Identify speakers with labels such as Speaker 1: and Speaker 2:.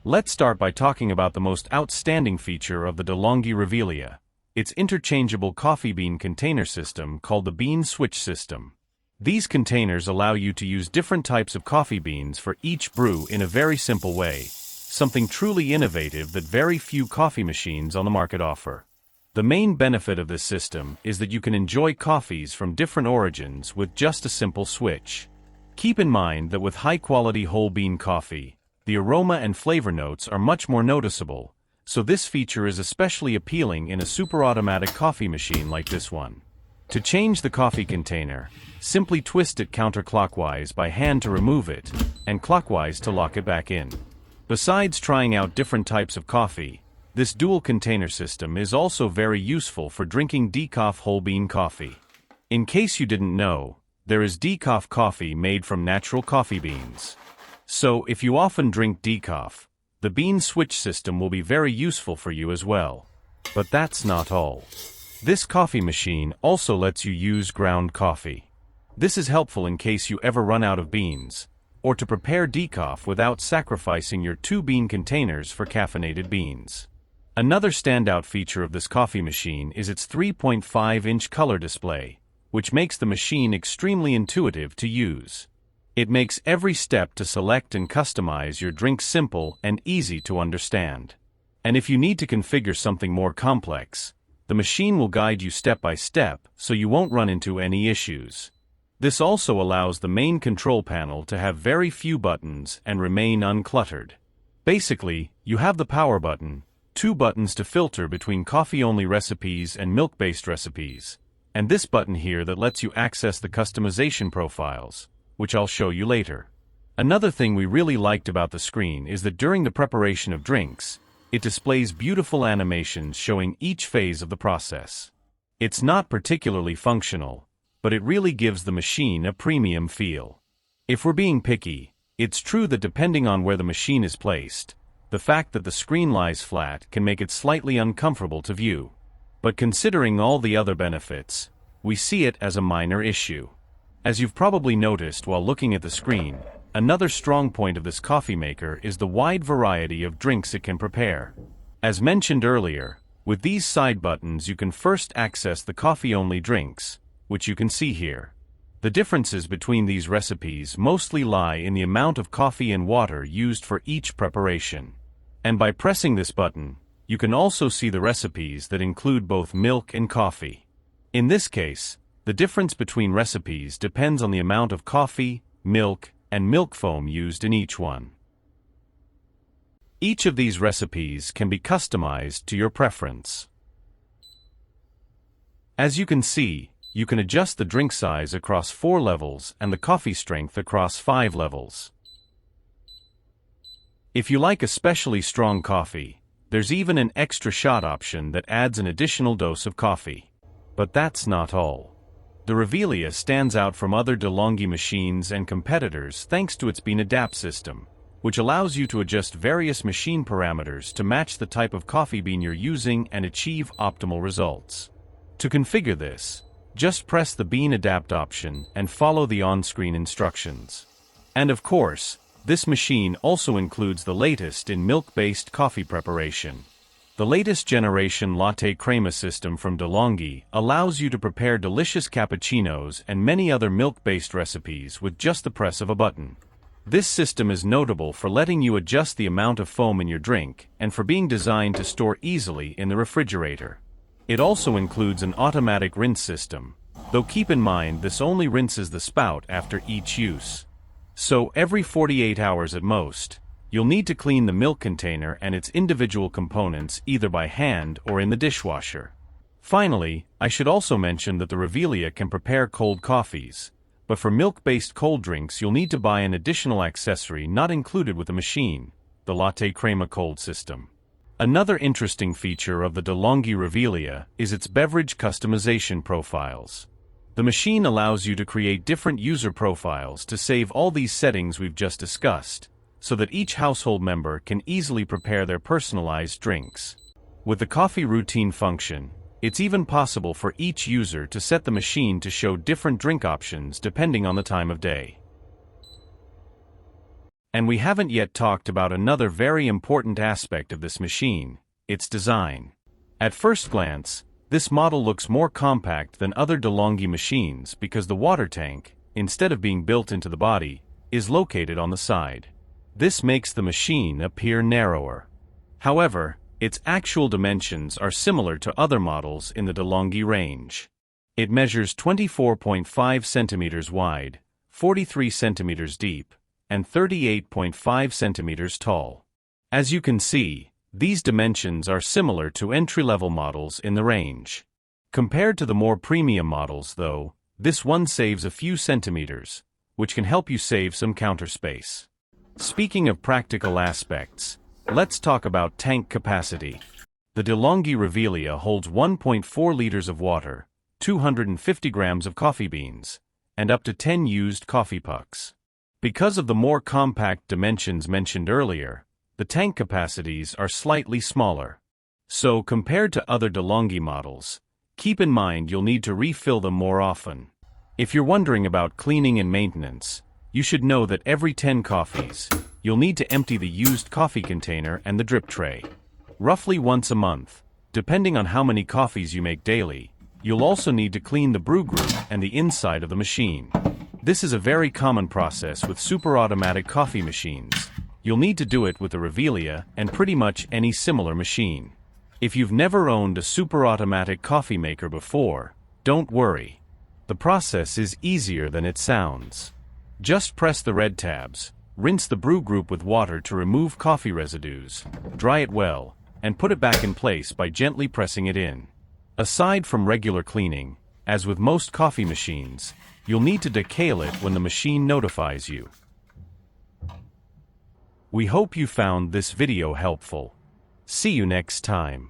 Speaker 1: Let's start by talking about the most outstanding feature of the Delonghi Rivelia, its interchangeable coffee bean container system called the bean switch system. These containers allow you to use different types of coffee beans for each brew in a very simple way, something truly innovative that very few coffee machines on the market offer. The main benefit of this system is that you can enjoy coffees from different origins with just a simple switch. Keep in mind that with high-quality whole bean coffee, the aroma and flavor notes are much more noticeable, so this feature is especially appealing in a super-automatic coffee machine like this one. To change the coffee container, simply twist it counterclockwise by hand to remove it, and clockwise to lock it back in. Besides trying out different types of coffee, this dual container system is also very useful for drinking decaf whole bean coffee. In case you didn't know, there is decaf coffee made from natural coffee beans. So if you often drink decaf, the bean switch system will be very useful for you as well. But that's not all. This coffee machine also lets you use ground coffee. This is helpful in case you ever run out of beans, or to prepare decaf without sacrificing your 2 bean containers for caffeinated beans. Another standout feature of this coffee machine is its 3.5-inch color display, which makes the machine extremely intuitive to use. It makes every step to select and customize your drink simple and easy to understand. And if you need to configure something more complex, the machine will guide you step by step so you won't run into any issues. This also allows the main control panel to have very few buttons and remain uncluttered. Basically, you have the power button, 2 buttons to filter between coffee-only recipes and milk-based recipes, and this button here that lets you access the customization profiles, which I'll show you later. Another thing we really liked about the screen is that during the preparation of drinks, it displays beautiful animations showing each phase of the process. It's not particularly functional, but it really gives the machine a premium feel. If we're being picky, it's true that depending on where the machine is placed, the fact that the screen lies flat can make it slightly uncomfortable to view. But considering all the other benefits, we see it as a minor issue. As you've probably noticed while looking at the screen, another strong point of this coffee maker is the wide variety of drinks it can prepare. As mentioned earlier, with these side buttons you can first access the coffee-only drinks, which you can see here. The differences between these recipes mostly lie in the amount of coffee and water used for each preparation. And by pressing this button, you can also see the recipes that include both milk and coffee. In this case, the difference between recipes depends on the amount of coffee, milk, and milk foam used in each one. Each of these recipes can be customized to your preference. As you can see, you can adjust the drink size across 4 levels and the coffee strength across 5 levels. If you like especially strong coffee, there's even an extra shot option that adds an additional dose of coffee. But that's not all. The Rivelia stands out from other Delonghi machines and competitors thanks to its Bean Adapt system, which allows you to adjust various machine parameters to match the type of coffee bean you're using and achieve optimal results. To configure this, just press the Bean Adapt option and follow the on-screen instructions. And of course, this machine also includes the latest in milk-based coffee preparation. The latest generation latte crema system from Delonghi allows you to prepare delicious cappuccinos and many other milk-based recipes with just the press of a button. This system is notable for letting you adjust the amount of foam in your drink and for being designed to store easily in the refrigerator. It also includes an automatic rinse system, though keep in mind this only rinses the spout after each use. So every 48 hours at most, you'll need to clean the milk container and its individual components either by hand or in the dishwasher. Finally, I should also mention that the Rivelia can prepare cold coffees, but for milk-based cold drinks you'll need to buy an additional accessory not included with the machine, the latte crema cold system. Another interesting feature of the Delonghi Rivelia is its beverage customization profiles. The machine allows you to create different user profiles to save all these settings we've just discussed, so that each household member can easily prepare their personalized drinks. With the coffee routine function, it's even possible for each user to set the machine to show different drink options depending on the time of day. And we haven't yet talked about another very important aspect of this machine, its design. At first glance, this model looks more compact than other Delonghi machines because the water tank, instead of being built into the body, is located on the side. This makes the machine appear narrower. However, its actual dimensions are similar to other models in the Delonghi range. It measures 24.5 centimeters wide, 43 centimeters deep, and 38.5 centimeters tall. As you can see, these dimensions are similar to entry-level models in the range. Compared to the more premium models, though, this one saves a few centimeters, which can help you save some counter space. Speaking of practical aspects, let's talk about tank capacity. The Delonghi Rivelia holds 1.4 liters of water, 250 grams of coffee beans, and up to 10 used coffee pucks. Because of the more compact dimensions mentioned earlier, the tank capacities are slightly smaller. So, compared to other Delonghi models, keep in mind you'll need to refill them more often. If you're wondering about cleaning and maintenance, you should know that every 10 coffees, you'll need to empty the used coffee container and the drip tray. Roughly once a month, depending on how many coffees you make daily, you'll also need to clean the brew group and the inside of the machine. This is a very common process with super automatic coffee machines. You'll need to do it with the Rivelia and pretty much any similar machine. If you've never owned a super automatic coffee maker before, don't worry. The process is easier than it sounds. Just press the red tabs, rinse the brew group with water to remove coffee residues, dry it well, and put it back in place by gently pressing it in. Aside from regular cleaning, as with most coffee machines, you'll need to decaf it when the machine notifies you. We hope you found this video helpful. See you next time.